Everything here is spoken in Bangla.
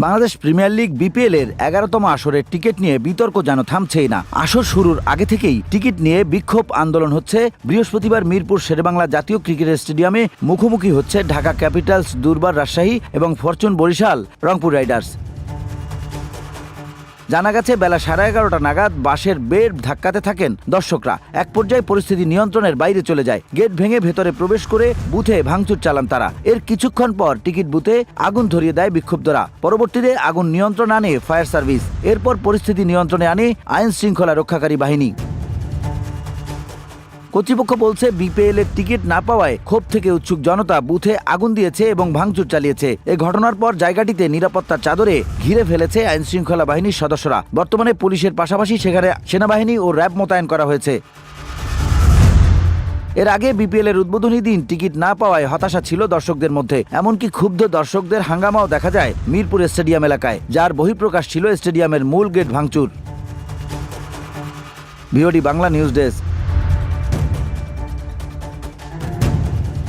বাংলাদেশ প্রিমিয়ার লিগ বিপিএল এর ১১তম আসরের টিকিট নিয়ে বিতর্ক যেন থামছেই না। আসর শুরুর আগে থেকেই টিকিট নিয়ে বিক্ষোভ আন্দোলন হচ্ছে। বৃহস্পতিবার মিরপুর শেরেবাংলা জাতীয় ক্রিকেট স্টেডিয়ামে মুখোমুখি হচ্ছে ঢাকা ক্যাপিটালস দুর্বার রাজশাহী এবং ফরচুন বরিশাল রংপুর রাইডার্স। জানা গেছে বেলা 11:30 নাগাদ বাসের বেড ধাক্কাতে থাকেন দর্শকরা। এক পর্যায়ে পরিস্থিতি নিয়ন্ত্রণের বাইরে চলে যায়। গেট ভেঙে ভেতরে প্রবেশ করে বুথে ভাঙচুর চালান তারা। এর কিছুক্ষণ পর টিকিট বুথে আগুন ধরিয়ে দেয় বিক্ষুব্ধরা। পরবর্তীতে আগুন নিয়ন্ত্রণ আনে ফায়ার সার্ভিস। এরপর পরিস্থিতি নিয়ন্ত্রণে আনে আইন শৃঙ্খলা রক্ষাকারী বাহিনী। কর্তৃপক্ষ বলছে বিপিএল এর টিকিট না পাওয়ায় ক্ষোভ থেকে উৎসুক জনতা বুথে আগুন দিয়েছে এবং ভাঙচুর চালিয়েছে। এই ঘটনার পর জায়গাটিতে নিরাপত্তার চাদরে ঘিরে ফেলেছে আইন শৃঙ্খলা বাহিনীর সদস্যরা। বর্তমানে পুলিশের পাশাপাশি সেখানে সেনাবাহিনী ও র্যাব মোতায়েন করা হয়েছে। এর আগে বিপিএল এর উদ্বোধনী দিন টিকিট না পাওয়ায় হতাশা ছিল দর্শকদের মধ্যে। এমনকি ক্ষুব্ধ দর্শকদের হাঙ্গামাও দেখা যায় মিরপুর স্টেডিয়াম এলাকায়, যার বহিঃপ্রকাশ ছিল স্টেডিয়ামের মূল গেট ভাঙচুর। VOD Bangla news desk.